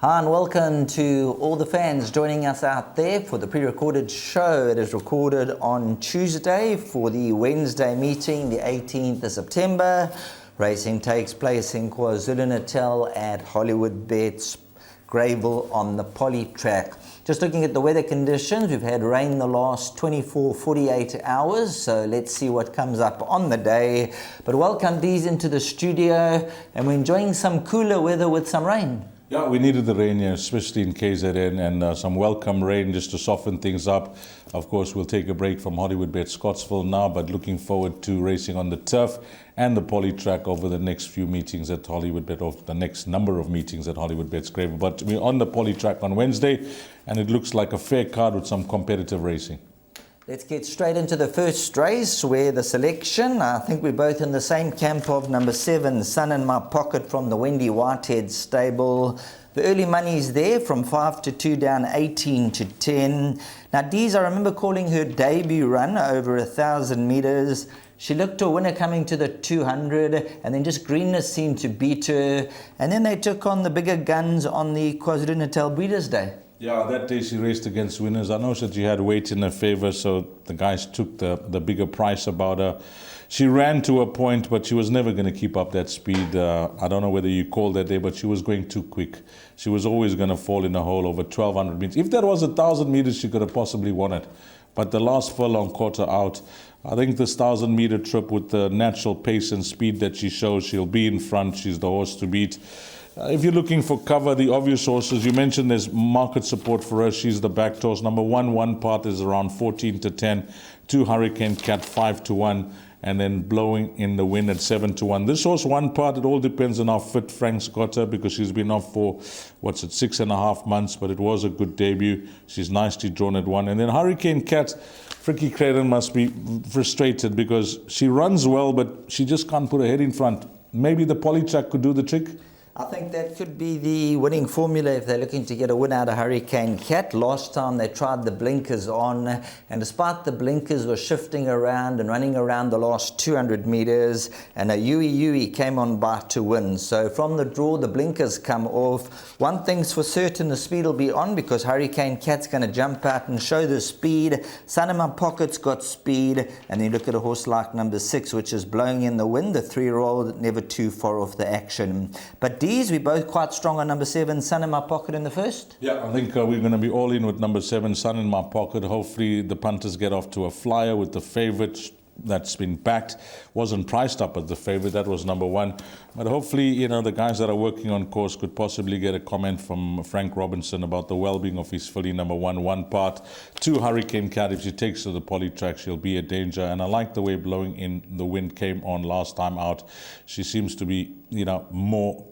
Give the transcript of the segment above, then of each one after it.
Hi and welcome to all the fans joining us out there for the pre-recorded show. It is recorded on Tuesday for the Wednesday meeting, the 18th of September. Racing takes place in KwaZulu-Natal at Hollywoodbets Greyville on the poly track. Just looking at the weather conditions, we've had rain the last 48 hours, so let's see what comes up on the day. But welcome these into the studio, and we're enjoying some cooler weather with some rain. Yeah, we needed the rain here, especially in KZN, and some welcome rain just to soften things up. Of course, we'll take a break from Hollywoodbets Scottsville now, but looking forward to racing on the turf and the poly track over the next few meetings at Hollywoodbet, or the next number of meetings at Hollywoodbets Greyville. But we're on the poly track on Wednesday, and it looks like a fair card with some competitive racing. Let's get straight into the first race, where the selection, I think we're both in the same camp of number 7, Sun in My Pocket from the Wendy Whitehead stable. The early money's there from 5 to 2 down 18 to 10. Now Dees, I remember calling her debut run over 1,000 meters. She looked to a winner coming to the 200, and then just greenness seemed to beat her. And then they took on the bigger guns on the KwaZulu-Natal Breeders' Day. Yeah, that day she raced against winners. I know that she had weight in her favor, so the guys took the bigger price about her. She ran to a point, but she was never going to keep up that speed. I don't know whether you called that day, but she was going too quick. She was always going to fall in a hole over 1,200 meters. If that was 1,000 meters, she could have possibly won it. But the last furlong caught her out. I think this 1,000-meter trip, with the natural pace and speed that she shows, she'll be in front. She's the horse to beat. If you're looking for cover, the obvious horses, you mentioned there's market support for her. She's the back horse. Number 1 part is around 14 to 10. 2 Hurricane Cat 5 to 1. And then Blowing in the Wind at 7 to 1. This horse 1 part, it all depends on how fit Frank's got her, because she's been off for, 6.5 months, but it was a good debut. She's nicely drawn at 1. And then Hurricane Cat, Frikkie Creighton must be frustrated because she runs well, but she just can't put her head in front. Maybe the poly track could do the trick. I think that could be the winning formula if they're looking to get a win out of Hurricane Cat. Last time they tried the blinkers on, and despite the blinkers were shifting around and running around the last 200 meters, and a Yui came on by to win. So from the draw, the blinkers come off. One thing's for certain, the speed will be on, because Hurricane Cat's going to jump out and show the speed. Sun in My Pocket's got speed, and then you look at a horse like number 6, which is Blowing in the Wind, the 3-year-old, never too far off the action. But we're both quite strong on number 7, Sun in My Pocket in the first. Yeah, I think we're going to be all in with number 7, Sun in My Pocket. Hopefully the punters get off to a flyer with the favourite that's been backed. Wasn't priced up as the favourite, that was number 1. But hopefully, the guys that are working on course could possibly get a comment from Frank Robinson about the well-being of his filly, number 1 part. 2 Hurricane Cat, if she takes to the poly track, she'll be a danger. And I like the way Blowing in the Wind came on last time out. She seems to be,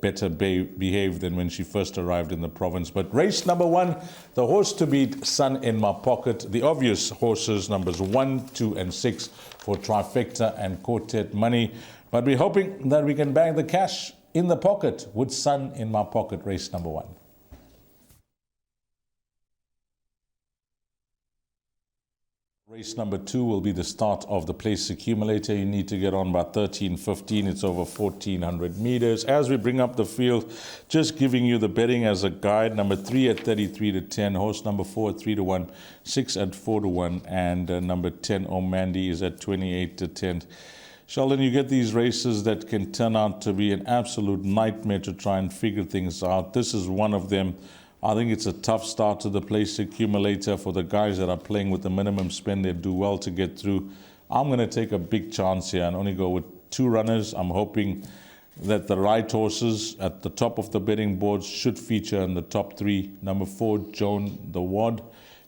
better behaved than when she first arrived in the province. But race number 1, the horse to beat, Sun in My Pocket. The obvious horses, numbers 1, 2, and 6 for trifecta and quartet money. But we're hoping that we can bag the cash in the pocket with Sun in My Pocket, race number 1. Race number 2 will be the start of the place accumulator. You need to get on by 13:15. It's over 1,400 meters. As we bring up the field, just giving you the betting as a guide. Number 3 at 33 to 10. Horse number 4 at 3 to 1. 6 at 4 to 1. And number 10, Mandy, is at 28 to 10. Sheldon, you get these races that can turn out to be an absolute nightmare to try and figure things out. This is one of them. I think it's a tough start to the place accumulator for the guys that are playing with the minimum spend. They do well to get through. I'm going to take a big chance here and only go with 2 runners. I'm hoping that the right horses at the top of the betting boards should feature in the top 3. Number 4, Joan the Wad,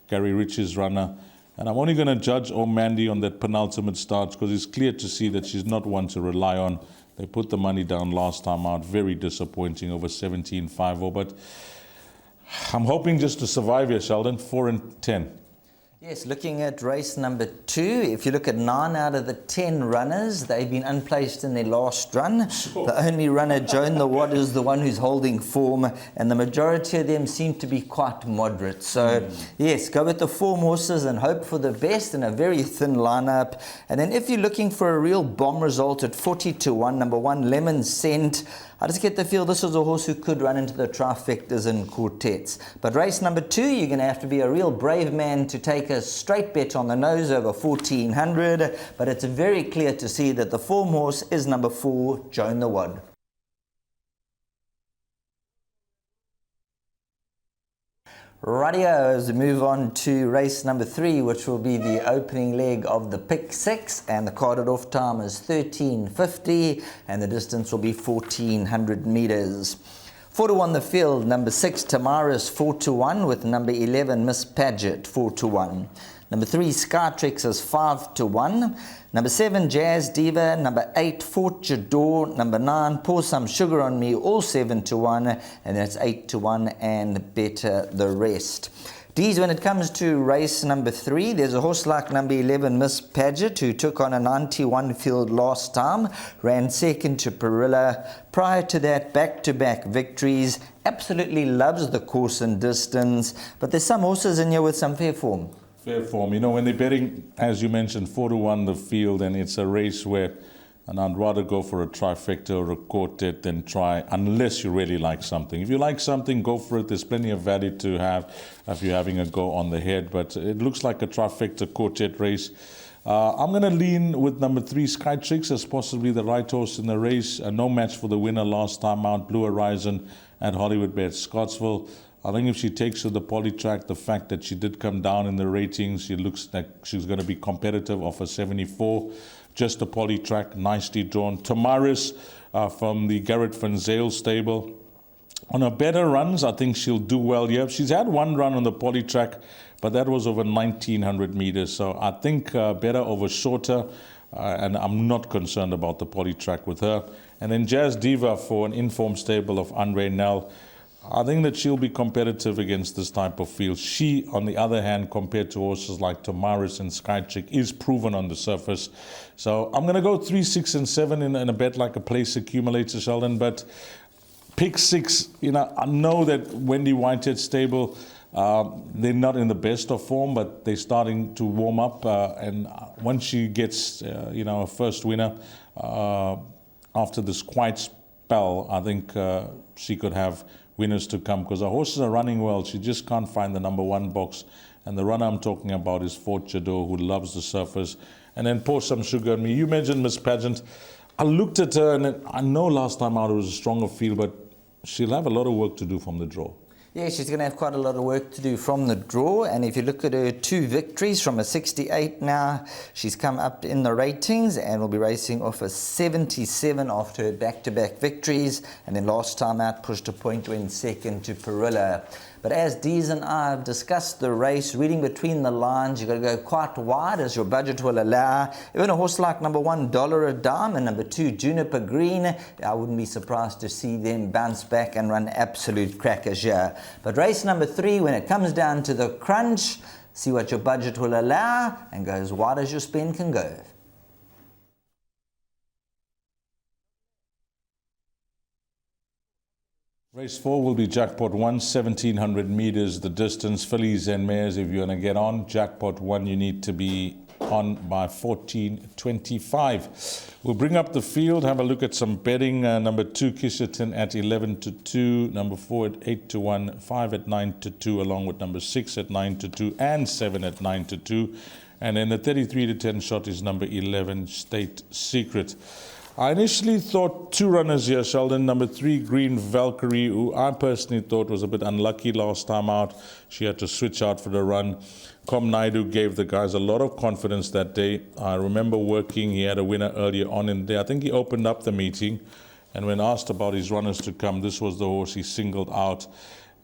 Gary Rich's runner. And I'm only going to judge Mandy on that penultimate start, because it's clear to see that she's not one to rely on. They put the money down last time out. Very disappointing, over 17.50. But I'm hoping just to survive here, Sheldon. 4 and 10. Yes, looking at race number 2, if you look at 9 out of the 10 runners, they've been unplaced in their last run. Sure. The only runner, Joan the Wad, is the one who's holding form, and the majority of them seem to be quite moderate. So, yes, go with the form horses and hope for the best in a very thin lineup. And then if you're looking for a real bomb result at 40-1, number 1, Lemon Scent, I just get the feel this is a horse who could run into the trifectas and quartets. But race number 2, you're going to have to be a real brave man to take a straight bet on the nose over 1400. But it's very clear to see that the form horse is number 4, Joan the Wad. Rightio, as we move on to race number 3, which will be the opening leg of the pick 6, and the carded off time is 13:50, and the distance will be 1400 meters. 4-1 the field, number 6 Tamaris 4-1, with number 11 Miss Paget 4-1. Number 3 Skytrix is 5-1. Number 7 Jazz Diva. Number 8 Fort Jador. Number 9 Pour Some Sugar on Me, all 7-1, and that's 8-1 and better the rest. D's, when it comes to race number 3, there's a horse like number 11 Miss Paget, who took on a 91 field last time, ran second to Perilla. Prior to that, back-to-back victories. Absolutely loves the course and distance, but there's some horses in here with some fair form. Fair form. You know, when they're betting, as you mentioned, 4-1 the field, and it's a race where, and I'd rather go for a trifecta or a quartet than try, unless you really like something. If you like something, go for it. There's plenty of value to have if you're having a go on the head, but it looks like a trifecta quartet race. I'm going to lean with number 3 Skytrix as possibly the right horse in the race. No match for the winner last time out, Blue Horizon at Hollywoodbets Scottsville. I think if she takes to the poly track, the fact that she did come down in the ratings, she looks like she's going to be competitive off a 74. Just a poly track, nicely drawn. Tamaris from the Garrett Van Zyl stable. On her better runs, I think she'll do well here. She's had one run on the poly track, but that was over 1900 meters. So I think better over shorter, and I'm not concerned about the poly track with her. And then Jazz Diva for an informed stable of Andre Nell. I think that she'll be competitive against this type of field. She, on the other hand, compared to horses like Tamaris and Skytrick, is proven on the surface. So I'm going to go 3, 6, and 7 in a bet like a place accumulator, Sheldon. But pick 6, you know, I know that Wendy Whitehead stable, they're not in the best of form, but they're starting to warm up. And once she gets, a first winner after this quiet spell, I think she could have winners to come, because the horses are running well. She just can't find the number 1 box, and the runner I'm talking about is Fort Jador, who loves the surface. And then Pour Some Sugar on Me. You mentioned Miss Pageant. I looked at her, and I know last time out it was a stronger field, but she'll have a lot of work to do from the draw. Yeah, she's going to have quite a lot of work to do from the draw, and if you look at her 2 victories from a 68 now, she's come up in the ratings and will be racing off a 77 after her back-to-back victories, and then last time out pushed a point win second to Perilla. But as Dees and I have discussed the race, reading between the lines, you've got to go quite wide as your budget will allow. Even a horse like number 1, Dollar a Dime, and number 2, Juniper Green, I wouldn't be surprised to see them bounce back and run absolute crackers here. But race number 3, when it comes down to the crunch, see what your budget will allow and go as wide as your spend can go. Race 4 will be Jackpot 1, 1700 meters the distance. Fillies and mares, if you're going to get on. Jackpot 1, you need to be on by 14:25. We'll bring up the field, have a look at some betting. Number 2, Kisherton at 11-2. Number 4 at 8-1. 5 at 9-2, along with number 6 at 9-2 and 7 at 9-2. And then the 33-10 shot is number 11, State Secret. I initially thought 2 runners here, Sheldon. Number 3, Green Valkyrie, who I personally thought was a bit unlucky last time out. She had to switch out for the run. Com Naidu gave the guys a lot of confidence that day. I remember working, he had a winner earlier on in the day. I think he opened up the meeting, and when asked about his runners to come, this was the horse he singled out.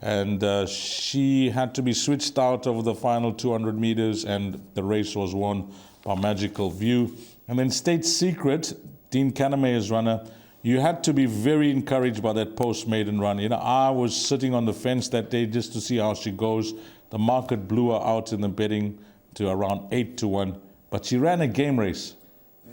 And she had to be switched out over the final 200 meters, and the race was won by Magical View. And then State Secret, Dean Kanemaker's runner, you had to be very encouraged by that post-maiden run. You know, I was sitting on the fence that day just to see how she goes. The market blew her out in the betting to around 8 to 1. But she ran a game race.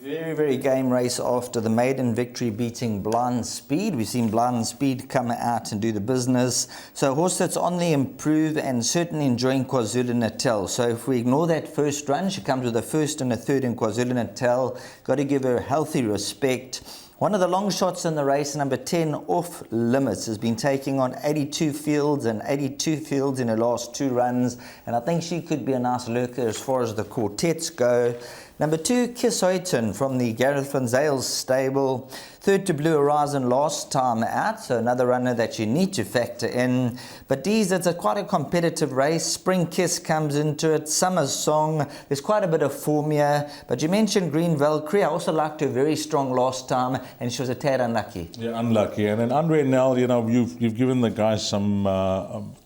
Very, very game race after the maiden victory, beating Blind Speed. We've seen Blind Speed come out and do the business. So a horse that's on the improve and certainly enjoying KwaZulu-Natal. So if we ignore that first run, she comes with a first and a third in KwaZulu-Natal. Got to give her healthy respect. One of the long shots in the race, number 10, Off Limits, has been taking on 82 fields and 82 fields in her last 2 runs. And I think she could be a nice lurker as far as the quartets go. Number 2, Kiss Hoyton from the Gareth van Zyl stable. Third to Blue Horizon last time out, so another runner that you need to factor in. But these, it's quite a competitive race. Spring Kiss comes into it, Summer Song. There's quite a bit of formula. But you mentioned Green Valkyrie. I also liked her very strong last time, and she was a tad unlucky. Yeah, unlucky. And then Andre Nel, you've given the guys some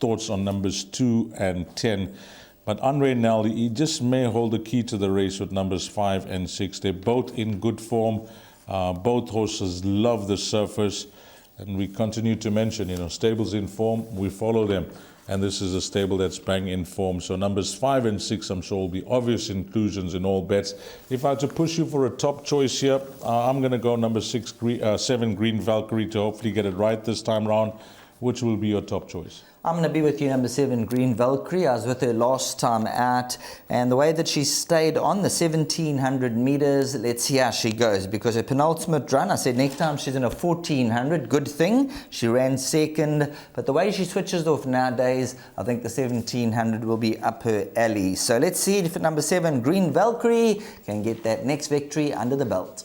thoughts on numbers 2 and 10. But Andre Nel, he just may hold the key to the race with numbers 5 and 6. They're both in good form. Both horses love the surface. And we continue to mention, stables in form, we follow them. And this is a stable that's bang in form. So numbers 5 and 6, I'm sure, will be obvious inclusions in all bets. If I had to push you for a top choice here, I'm going to go number 7, Green Valkyrie, to hopefully get it right this time round. Which will be your top choice? I'm going to be with you, number 7, Green Valkyrie. I was with her last time out, and the way that she stayed on the 1700 meters, let's see how she goes, because her penultimate run, I said next time she's in a 1400, good thing. She ran second, but the way she switches off nowadays, I think the 1700 will be up her alley. So let's see if number 7, Green Valkyrie, can get that next victory under the belt.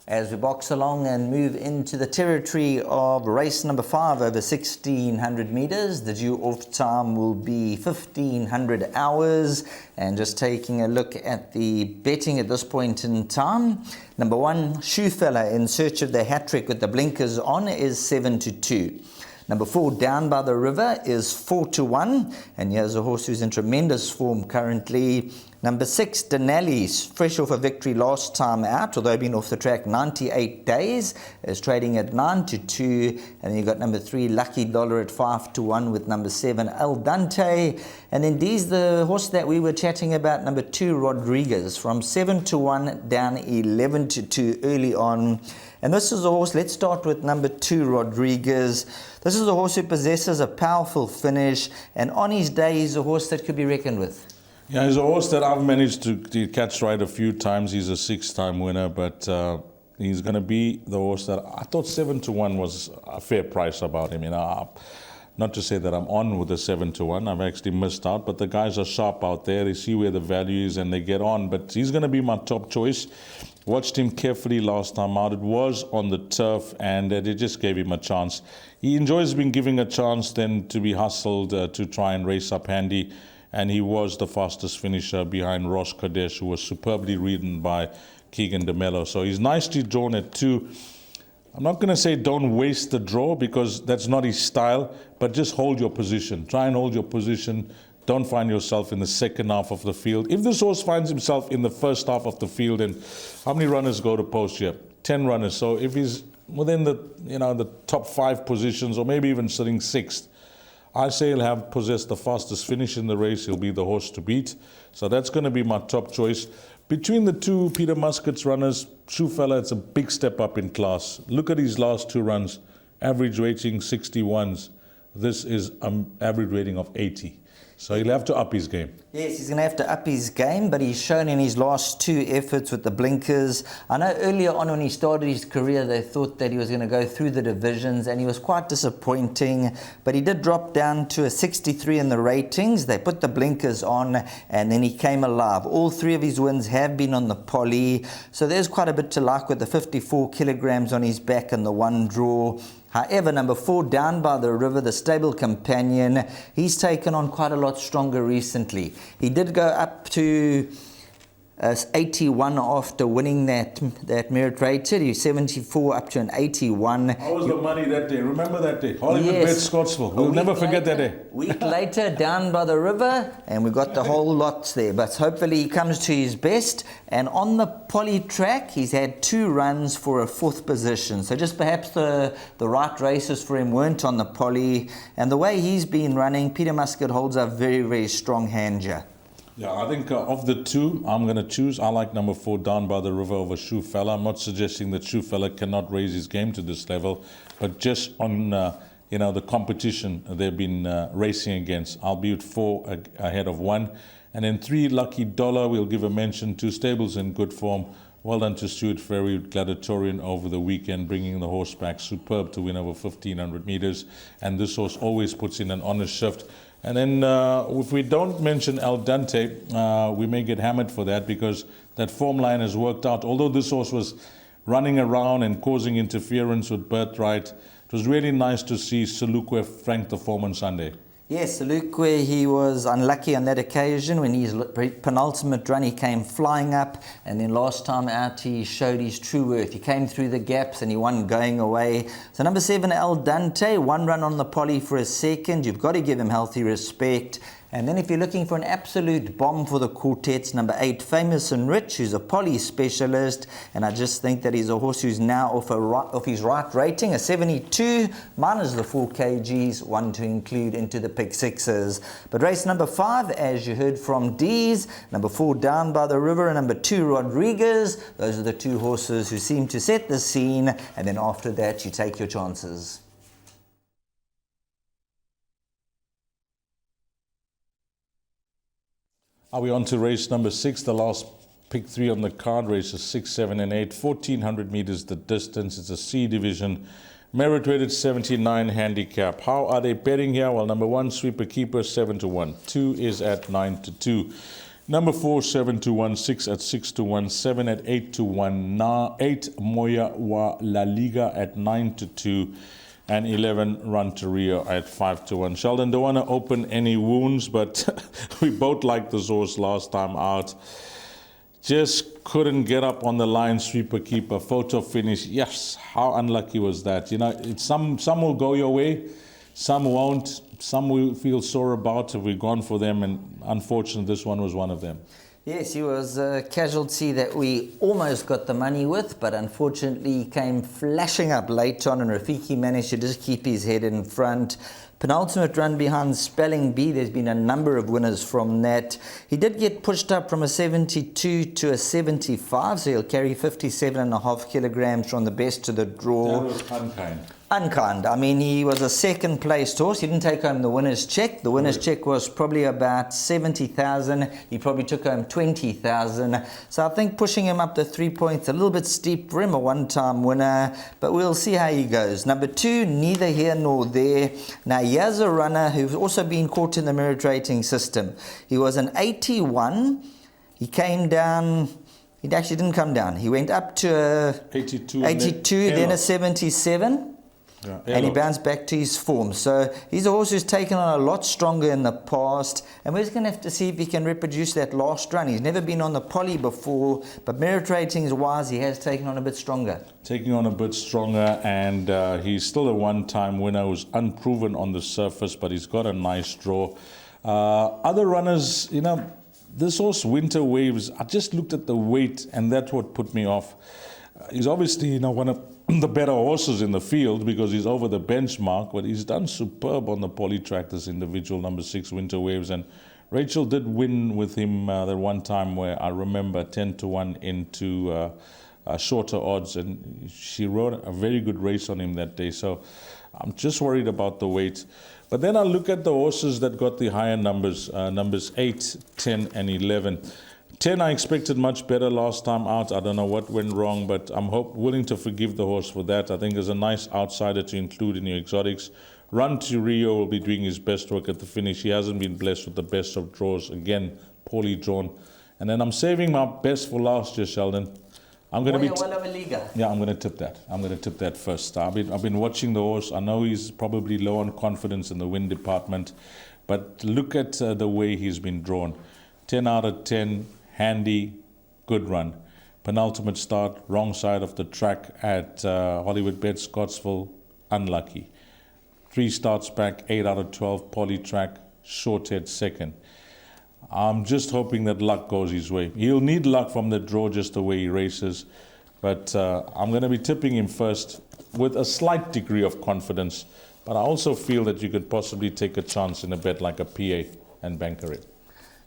As we box along and move into the territory of race number 5 over 1600 meters, the due off time will be 1500 hours. And just taking a look at the betting at this point in time, number 1, Shoefella, in search of the hat trick with the blinkers on, is 7 to 2. Number 4, Down by the River, is 4 to 1. And here's a horse who's in tremendous form currently. Number 6, Denali's, fresh off a victory last time out, although been off the track 98 days, is trading at 9 to 2. And then you've got number 3, Lucky Dollar, at 5 to 1, with number 7, El Dante. And then these, the horse that we were chatting about, number 2, Rodriguez, from 7 to 1 down 11 to 2 early on. And this is a horse, let's start with number 2, Rodriguez. This is a horse who possesses a powerful finish, and on his day, he's a horse that could be reckoned with. Yeah, he's a horse that I've managed to catch right a few times. He's a 6-time winner, but he's going to be the horse that I thought 7 to 1 was a fair price about him. Not to say that I'm on with the 7 to 1. I've actually missed out, but the guys are sharp out there. They see where the value is and they get on. But he's going to be my top choice. Watched him carefully last time out. It was on the turf, and it just gave him a chance. He enjoys being given a chance then to be hustled to try and race up handy. And he was the fastest finisher behind Ross Kadesh, who was superbly ridden by Keegan DeMello. So he's nicely drawn at 2. I'm not going to say don't waste the draw, because that's not his style, but just hold your position. Try and hold your position. Don't find yourself in the second half of the field. If this horse finds himself in the first half of the field, and how many runners go to post here? 10 runners. So if he's within the top 5 positions, or maybe even sitting 6th, I say he'll have possessed the fastest finish in the race. He'll be the horse to beat. So that's going to be my top choice. Between the 2 Peter Muscat's runners, Shoefella, it's a big step up in class. Look at his last 2 runs. Average rating 61s. This is an average rating of 80. So he'll have to up his game. Yes, he's going to have to up his game, but he's shown in his last 2 efforts with the blinkers. I know earlier on when he started his career, they thought that he was going to go through the divisions, and he was quite disappointing. But he did drop down to a 63 in the ratings. They put the blinkers on, and then he came alive. All 3 of his wins have been on the poly. So there's quite a bit to like with the 54 kilograms on his back and the 1 draw. However, number 4, Down by the River, the stable companion, he's taken on quite a lot stronger recently. He did go up to 81 after winning that merit rated. He's 74 up to an 81. How was the money that day? Remember that day? Hollywoodbets Yes. Scottsville. We'll never forget that day. A week later, down by the river, and we got the whole lot there. But hopefully he comes to his best. And on the poly track, he's had 2 runs for a 4th position. So just perhaps the right races for him weren't on the poly. And the way he's been running, Peter Muscat holds a very, very strong hand here. Yeah, I think of the 2, I'm going to choose. I like number 4, Down by the River, over Shoefella. I'm not suggesting that Shoefella cannot raise his game to this level, but just on the competition they've been racing against, I'll be at 4 ahead of 1. And then 3, Lucky Dollar, we'll give a mention to. Stables in good form. Well done to Stuart Ferry, Gladiatorian over the weekend, bringing the horse back superb to win over 1,500 meters. And this horse always puts in an honest shift. And then if we don't mention Al Dante, we may get hammered for that, because that form line has worked out. Although this horse was running around and causing interference with Birthright, it was really nice to see Salukwe frank the form on Sunday. Yes, Salukwe, he was unlucky on that occasion. When his penultimate run, he came flying up, and then last time out he showed his true worth. He came through the gaps and he won going away. So number 7, El Dante, 1 run on the poly for a 2nd. You've got to give him healthy respect. And then if you're looking for an absolute bomb for the quartets, number 8, Famous and Rich, who's a poly specialist. And I just think that he's a horse who's now off his right rating, a 72, minus the 4 kgs, 1 to include into the pick 6s. But race number 5, as you heard from D's, number 4, Down by the River, and number 2, Rodriguez. Those are the 2 horses who seem to set the scene. And then after that, you take your chances. Are we on to race number 6, the last pick 3 on the card, races 6, 7, and 8. 1,400 meters the distance. It's a C division, merit rated 79 handicap. How are they betting here? Well, number 1, Sweeper Keeper, 7 to 1. 2 is at 9 to 2. Number 4, 7 to 1. 6 at 6 to 1. 7 at 8 to 1. 8, Moya wa La Liga at 9 to 2. And 11, Run to Rio at 5 to 1. Sheldon, don't want to open any wounds, but we both liked this horse last time out. Just couldn't get up on the line, Sweeper Keeper. Photo finish. Yes, how unlucky was that? You know, some will go your way, some won't. Some will feel sore about if we've gone for them, and unfortunately, this one was one of them. Yes, he was a casualty that we almost got the money with, but unfortunately he came flashing up late on, and Rafiki managed to just keep his head in front. Penultimate run behind Spelling Bee. There's been a number of winners from that. He did get pushed up from a 72 to a 75, so he'll carry 57.5 kilograms from the best to the draw. That was unkind. Unkind. I mean, he was a 2nd placed horse. He didn't take home the winner's check. The winner's check was probably about 70,000. He probably took home 20,000. So I think pushing him up to 3 points, a little bit steep for him, a one-time winner. But we'll see how he goes. Number 2, neither here nor there. Now, here's a runner who's also been caught in the merit rating system. He was an 81. He came down. He actually didn't come down. He went up to a 82 then a 77. Yeah, and he bounced back to his form. So he's a horse who's taken on a lot stronger in the past, and we're just going to have to see if he can reproduce that last run. He's never been on the poly before, but merit ratings wise, he has taken on a bit stronger. Taking on a bit stronger, and he's still a one-time winner who's unproven on the surface, but he's got a nice draw. Other runners, you know, this horse, Winter Waves, I just looked at the weight, and that's what put me off. He's obviously, you know, one of the better horses in the field because he's over the benchmark, but he's done superb on the poly track, this individual, number 6, Winter Waves. And Rachel did win with him that one time where I remember 10 to 1 into shorter odds, and she rode a very good race on him that day. So I'm just worried about the weight. But then I look at the horses that got the higher numbers, numbers 8, 10, and 11. 10, I expected much better last time out. I don't know what went wrong, but I'm willing to forgive the horse for that. I think there's a nice outsider to include in your exotics. Run to Rio will be doing his best work at the finish. He hasn't been blessed with the best of draws. Again, poorly drawn. And then I'm saving my best for last year, Sheldon. I'm going to be. Yeah, I'm going to tip that. I'm going to tip that first. I've been watching the horse. I know he's probably low on confidence in the win department, but look at the way he's been drawn. 10 out of 10. Handy, good run. Penultimate start, wrong side of the track at Hollywoodbets Scottsville, unlucky. 3 starts back, 8 out of 12, poly track, short head second. I'm just hoping that luck goes his way. He'll need luck from the draw just the way he races. But I'm going to be tipping him first with a slight degree of confidence. But I also feel that you could possibly take a chance in a bet like a PA and banker it.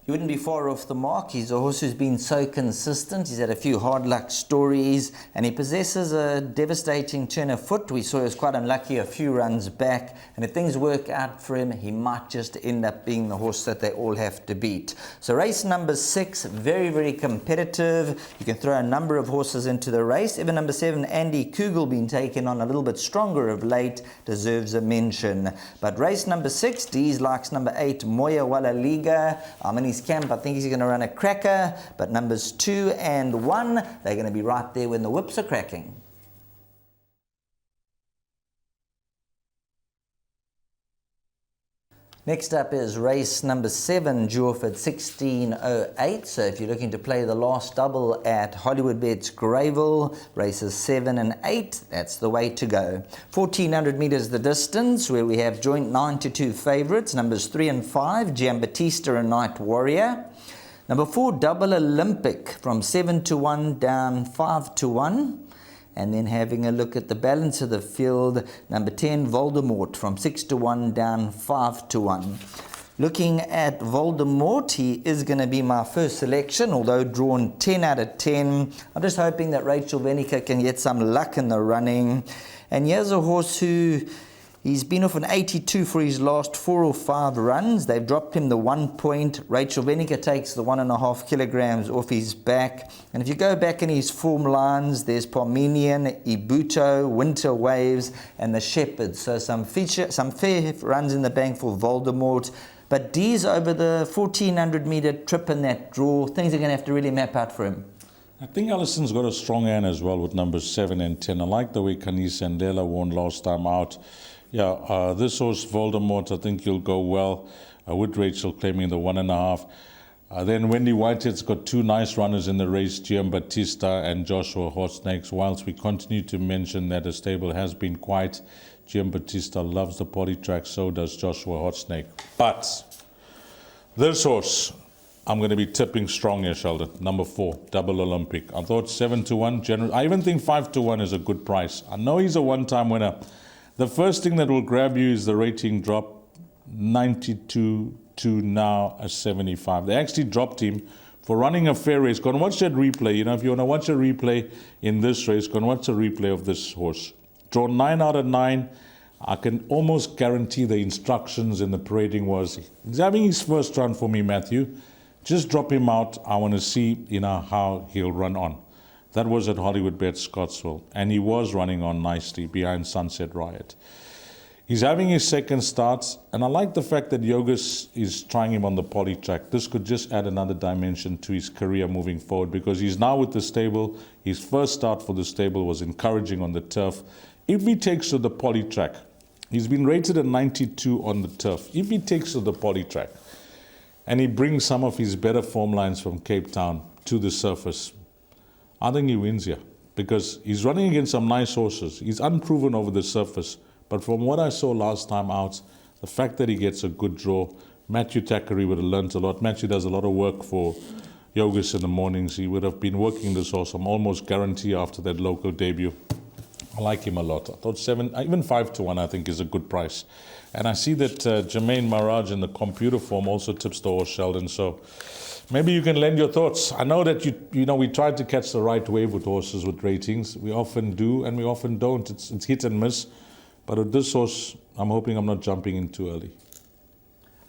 You wouldn't be far off the mark. He's a horse who's been so consistent. He's had a few hard luck stories, and he possesses a devastating turn of foot. We saw he was quite unlucky a few runs back, and if things work out for him, he might just end up being the horse that they all have to beat. So race number 6, very, very competitive. You can throw a number of horses into the race. Even number 7, Andy Kugel, been taken on a little bit stronger of late, deserves a mention. But race number 6, Dees likes number 8, Moya Walla Liga. I'm in his camp. I think he's going to run a cracker, but numbers 2 and 1, they're going to be right there when the whips are cracking. Next up is race number 7, due off at 16:08. So if you're looking to play the last double at Hollywoodbets Greyville, races 7 and 8, that's the way to go. 1,400 meters the distance, where we have joint 9-2 favorites, numbers 3 and 5, Giambattista and Night Warrior. Number 4, Double Olympic, from 7-1 down 5-1. And then having a look at the balance of the field, number 10, Voldemort, from 6-1 down 5-1. Looking at Voldemort, he is going to be my first selection, although drawn 10 out of 10. I'm just hoping that Rachel Venica can get some luck in the running. And here's a horse who... he's been off an 82 for his last 4 or 5 runs. They've dropped him the 1 point. Rachel Venica takes the 1.5 kilograms off his back. And if you go back in his form lines, there's Parmenian, Ibuto, Winter Waves, and the Shepherd. So some fair runs in the bank for Voldemort. But D's over the 1,400 meter trip in that draw, things are going to have to really map out for him. I think Allison's got a strong hand as well with numbers 7 and 10. I like the way Kanisa and Dela won last time out. Yeah, this horse, Voldemort, I think he'll go well with Rachel claiming the 1.5. Then Wendy Whitehead's got 2 nice runners in the race, Giambattista and Joshua Hotsnakes. Whilst we continue to mention that the stable has been quiet, Giambattista loves the poly track, so does Joshua Hotsnake. But this horse, I'm going to be tipping strong here, Sheldon. Number 4, Double Olympic. I thought 7-1, general. I even think 5-1 is a good price. I know he's a one-time winner. The first thing that will grab you is the rating drop, 92 to now a 75. They actually dropped him for running a fair race. Go and watch that replay. You know, if you want to watch a replay in this race, go and watch a replay of this horse. Drawn 9 out of 9. I can almost guarantee the instructions in the parading was, he's having his first run for me, Matthew. Just drop him out. I want to see, how he'll run on. That was at Hollywoodbets Scottsville, and he was running on nicely behind Sunset Riot. He's having his second starts, and I like the fact that Yogas is trying him on the poly track. This could just add another dimension to his career moving forward, because he's now with the stable. His first start for the stable was encouraging on the turf. If he takes to the poly track, he's been rated a 92 on the turf. If he takes to the poly track, and he brings some of his better form lines from Cape Town to the surface, I think he wins here, because he's running against some nice horses. He's unproven over the surface, but from what I saw last time out, the fact that he gets a good draw, Matthew Thackeray would have learnt a lot. Matthew does a lot of work for Yogas in the mornings. He would have been working this horse, I'm almost guarantee, after that local debut. I like him a lot. I thought 7, even 5-1, I think is a good price. And I see that Jermaine Maraj in the computer form also tips the horse, Sheldon. So maybe you can lend your thoughts. I know that we try to catch the right wave with horses with ratings. We often do, and we often don't. It's hit and miss. But with this horse, I'm hoping I'm not jumping in too early.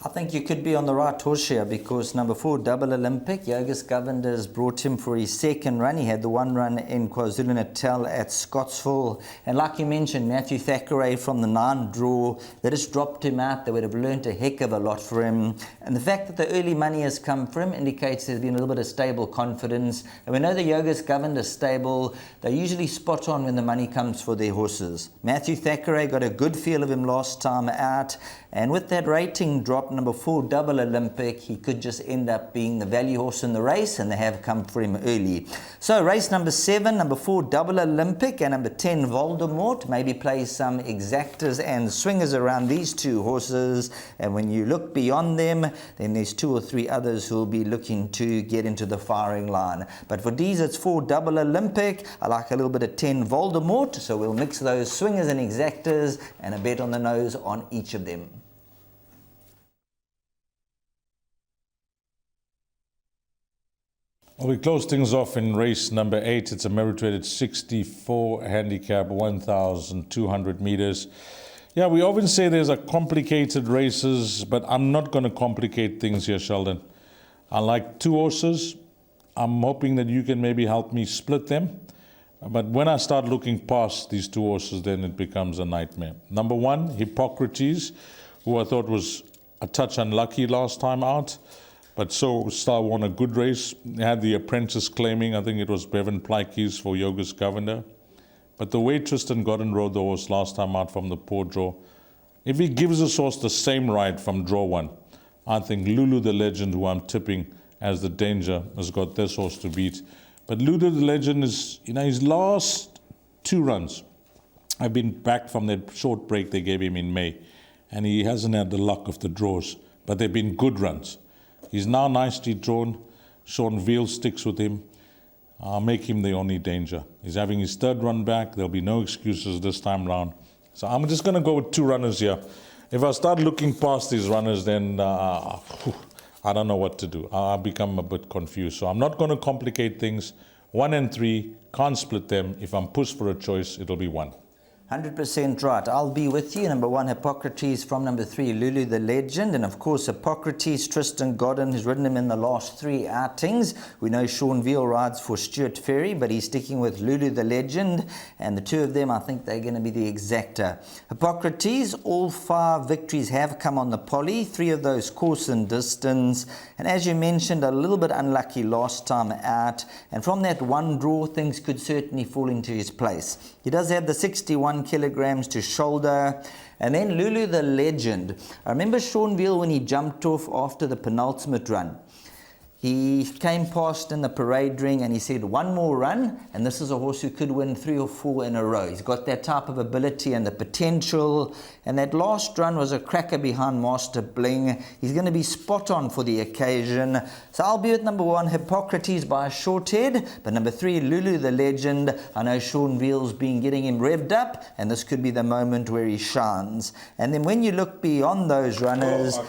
I think you could be on the right horse here, because number 4, Double Olympic, Yogas Governors brought him for his second run. He had the 1 run in KwaZulu-Natal at Scottsville. And like you mentioned, Matthew Thackeray from the 9 draw, they just dropped him out. They would have learnt a heck of a lot for him. And the fact that the early money has come for him indicates there's been a little bit of stable confidence. And we know the Yogas Governors stable, they're usually spot on when the money comes for their horses. Matthew Thackeray got a good feel of him last time out. And with that rating drop, drop number 4, Double Olympic. He could just end up being the value horse in the race, and they have come for him early. So race number 7, number 4, Double Olympic, and number 10, Voldemort. Maybe play some exactors and swingers around these two horses, and when you look beyond them, then there's 2 or 3 others who will be looking to get into the firing line. But for D's, it's 4, Double Olympic. I like a little bit of 10, Voldemort, so we'll mix those swingers and exactors and a bet on the nose on each of them. Well, we close things off in race number 8. It's a merit-rated 64 handicap, 1,200 meters. Yeah, we often say there's a complicated races, but I'm not going to complicate things here, Sheldon. I like 2 horses. I'm hoping that you can maybe help me split them. But when I start looking past these 2 horses, then it becomes a nightmare. Number 1, Hippocrates, who I thought was a touch unlucky last time out. But so Star won a good race. He had the apprentice claiming, I think it was Bevan Plykies for Yoga's Governor. But the way Tristan Godden rode the horse last time out from the poor draw, if he gives this horse the same ride from draw 1, I think Lulu the Legend, who I'm tipping as the danger, has got this horse to beat. But Lulu the Legend is, his last 2 runs have been back from that short break they gave him in May. And he hasn't had the luck of the draws, but they've been good runs. He's now nicely drawn. Sean Veal sticks with him. I'll make him the only danger. He's having his 3rd run back. There'll be no excuses this time round. So I'm just going to go with 2 runners here. If I start looking past these runners, then I don't know what to do. I'll become a bit confused. So I'm not going to complicate things. 1 and 3, can't split them. If I'm pushed for a choice, it'll be 1. 100% right. I'll be with you. Number 1, Hippocrates. From number 3, Lulu the Legend. And of course, Hippocrates, Tristan Godden has ridden him in the last 3 outings. We know Sean Veal rides for Stuart Ferry, but he's sticking with Lulu the Legend. And the 2 of them, I think they're going to be the exacta. Hippocrates, all 5 victories have come on the poly. 3 of those course and distance. And as you mentioned, a little bit unlucky last time out. And from that 1 draw, things could certainly fall into his place. He does have the 61 kilograms to shoulder. And then Lulu the Legend. I remember Sean Veal when he jumped off after the penultimate run. He came past in the parade ring and he said, 1 more run, and this is a horse who could win 3 or 4 in a row. He's got that type of ability and the potential, and that last run was a cracker behind Master Bling. He's going to be spot on for the occasion. So I'll be with number 1, Hippocrates, by a short head, but number 3, Lulu the Legend. I know Sean Veal's been getting him revved up, and this could be the moment where he shines. And then when you look beyond those runners,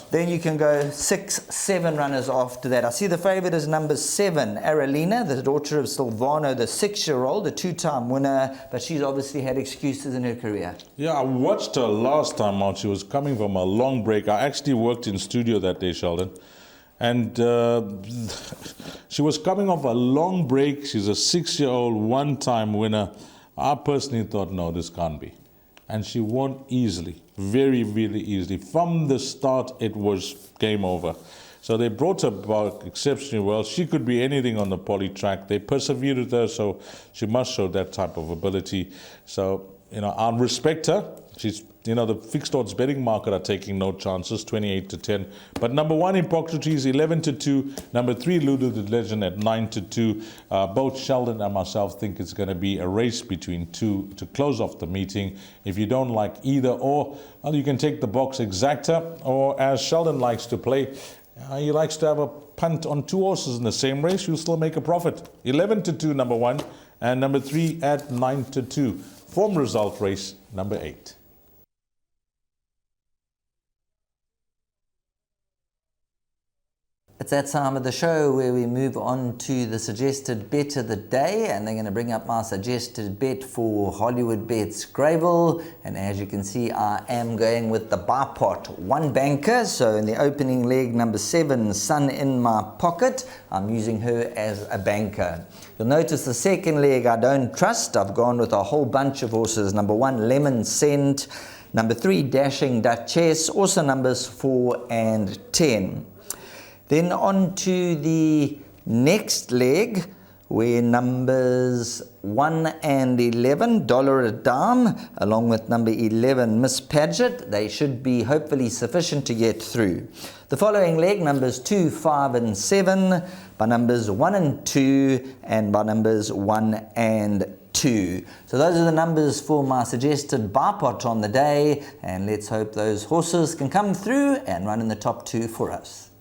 then you can go 6, 7 runners after that. I see the favourite is number 7, Aralina, the daughter of Silvano, the 6-year-old, a 2-time winner, but she's obviously had excuses in her career. Yeah, I watched her last time out. She was coming from a long break. I actually worked in studio that day, Sheldon. And she was coming off a long break. She's a 6-year-old, 1-time winner. I personally thought, no, this can't be. And she won easily, very, really easily. From the start, it was game over. So they brought her back exceptionally well. She could be anything on the poly track. They persevered with her, so she must show that type of ability. So, I'll respect her. She's, the fixed odds betting market are taking no chances, 28-10. But number 1, Hippocrates, 11-2. Number 3, Lulu the Legend at 9-2. Both Sheldon and myself think it's going to be a race between 2 to close off the meeting. If you don't like either or, well, you can take the box exacta, or as Sheldon likes to play, he likes to have a punt on 2 horses in the same race. You'll still make a profit. 11-2, number 1, and number 3 at 9-2. Form result race number 8. It's that time of the show where we move on to the suggested bet of the day, and they're going to bring up my suggested bet for Hollywoodbets Greyville. And as you can see, I am going with the bipot 1 banker. So in the opening leg, number 7, Sun in My Pocket, I'm using her as a banker. You'll notice the second leg I don't trust. I've gone with a whole bunch of horses. Number 1, Lemon Scent. Number 3, Dashing Duchess. Also numbers 4 and 10. Then on to the next leg, where numbers 1 and 11, Dollar a Dime, along with number 11, Miss Paget, they should be hopefully sufficient to get through. The following leg, numbers 2, 5 and 7, by numbers 1 and 2, and by numbers 1 and 2. So those are the numbers for my suggested buy pot on the day, and let's hope those horses can come through and run in the top 2 for us.